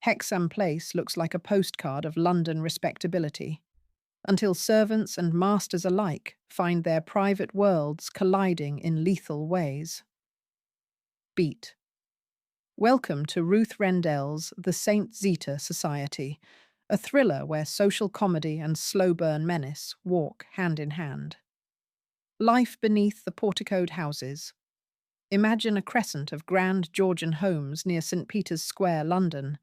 Hexham Place looks like a postcard of London respectability, until servants and masters alike find their private worlds colliding in lethal ways. Beat. Welcome to Ruth Rendell's The Saint Zita Society, a thriller where social comedy and slow-burn menace walk hand in hand. Life beneath the porticoed houses. Imagine a crescent of grand Georgian homes near St. Peter's Square, London,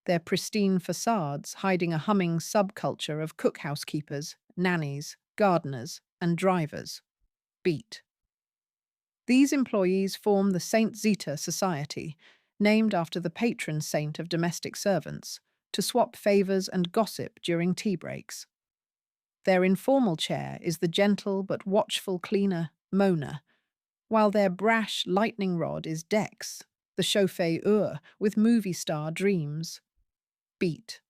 their pristine facades hiding a humming subculture of cook-housekeepers, nannies, gardeners, and drivers. Beat. These employees form the Saint Zita Society, named after the patron saint of domestic servants, to swap favours and gossip during tea breaks. Their informal chair is the gentle but watchful cleaner, Mona, while their brash lightning rod is Dex, the chauffeur with movie star dreams. Beat.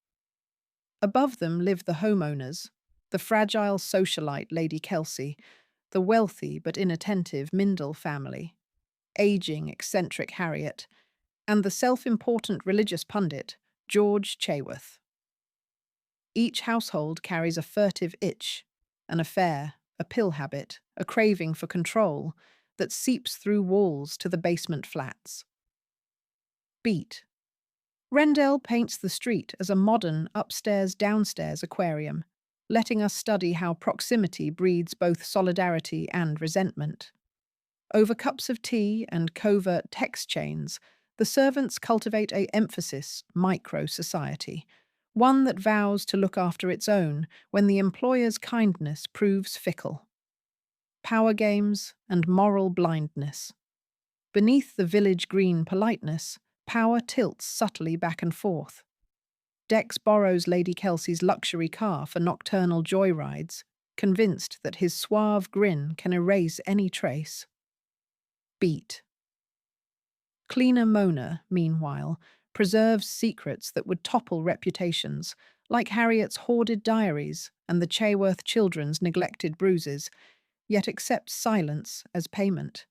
Above them live the homeowners, the fragile socialite Lady Kelsey, the wealthy but inattentive Mindle family, aging eccentric Harriet, and the self-important religious pundit George Chaworth. Each household carries a furtive itch, an affair, a pill habit, a craving for control that seeps through walls to the basement flats. Beat. Rendell paints the street as a modern upstairs-downstairs aquarium, letting us study how proximity breeds both solidarity and resentment. Over cups of tea and covert text chains, the servants cultivate a emphasis micro-society, one that vows to look after its own when the employer's kindness proves fickle. Power games and moral blindness. Beneath the village green politeness, power tilts subtly back and forth. Dex borrows Lady Kelsey's luxury car for nocturnal joyrides, convinced that his suave grin can erase any trace. Beat. Cleaner Mona, meanwhile, preserves secrets that would topple reputations, like Harriet's hoarded diaries and the Chaworth children's neglected bruises, yet accepts silence as payment.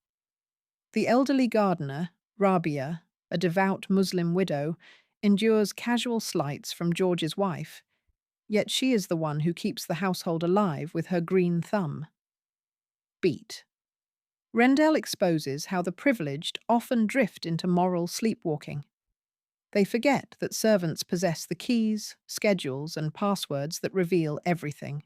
The elderly gardener, Rabia, a devout Muslim widow, endures casual slights from George's wife, yet she is the one who keeps the household alive with her green thumb. Beat. Rendell exposes how the privileged often drift into moral sleepwalking. They forget that servants possess the keys, schedules, and passwords that reveal everything.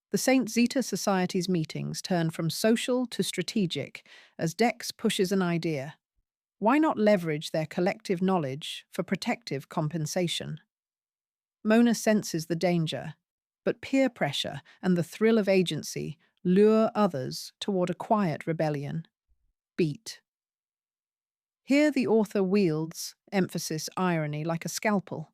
The Saint Zita Society's meetings turn from social to strategic as Dex pushes an idea. Why not leverage their collective knowledge for protective compensation? Mona senses the danger, but peer pressure and the thrill of agency lure others toward a quiet rebellion. Beat. Here the author wields emphasis irony like a scalpel,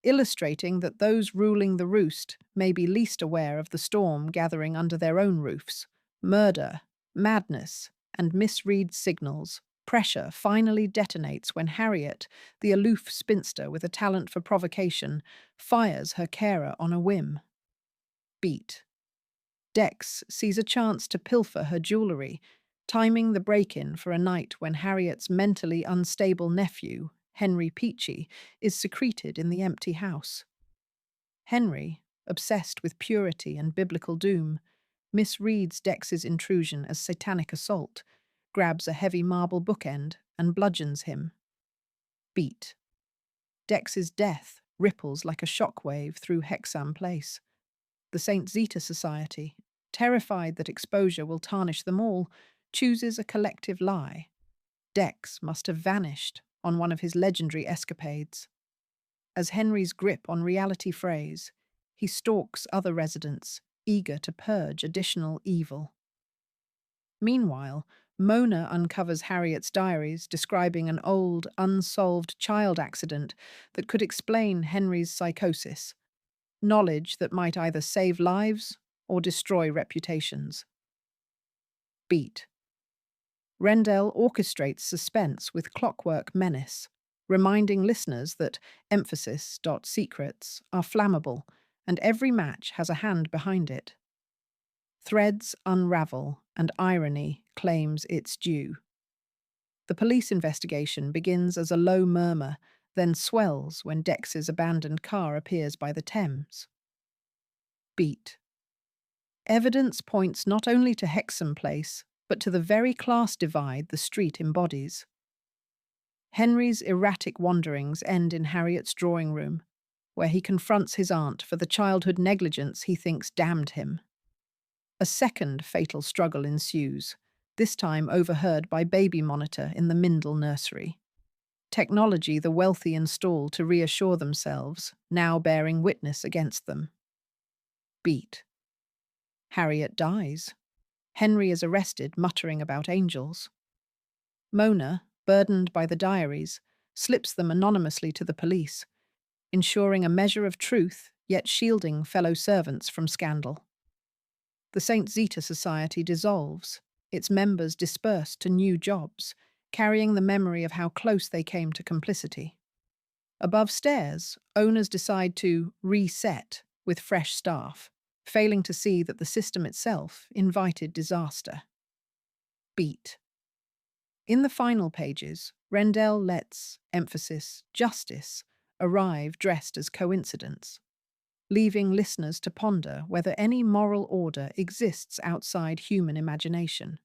illustrating that those ruling the roost may be least aware of the storm gathering under their own roofs. Murder, madness, and misread signals. Pressure finally detonates when Harriet, the aloof spinster with a talent for provocation, fires her carer on a whim. Beat. Dex sees a chance to pilfer her jewellery, timing the break-in for a night when Harriet's mentally unstable nephew, Henry Peachy, is secreted in the empty house. Henry, obsessed with purity and biblical doom, misreads Dex's intrusion as satanic assault, grabs a heavy marble bookend, and bludgeons him. Beat. Dex's death ripples like a shockwave through Hexham Place. The Saint Zita Society, terrified that exposure will tarnish them all, chooses a collective lie. Dex must have vanished on one of his legendary escapades. As Henry's grip on reality frays, he stalks other residents, eager to purge additional evil. Meanwhile, Mona uncovers Harriet's diaries describing an old, unsolved child accident that could explain Henry's psychosis, knowledge that might either save lives or destroy reputations. Beat. Rendell orchestrates suspense with clockwork menace, reminding listeners that emphasis.secrets are flammable and every match has a hand behind it. Threads unravel and irony claims its due. The police investigation begins as a low murmur, then swells when Dex's abandoned car appears by the Thames. Beat. Evidence points not only to Hexham Place, but to the very class divide the street embodies. Henry's erratic wanderings end in Harriet's drawing room, where he confronts his aunt for the childhood negligence he thinks damned him. A second fatal struggle ensues, this time overheard by baby monitor in the Mindle nursery. Technology the wealthy install to reassure themselves, now bearing witness against them. Beat. Harriet dies. Henry is arrested, muttering about angels. Mona, burdened by the diaries, slips them anonymously to the police, ensuring a measure of truth, yet shielding fellow servants from scandal. The Saint Zita Society dissolves, its members disperse to new jobs, carrying the memory of how close they came to complicity. Above stairs, owners decide to reset with fresh staff, failing to see that the system itself invited disaster. Beat. In the final pages, Rendell lets emphasis, justice, arrive dressed as coincidence, leaving listeners to ponder whether any moral order exists outside human imagination.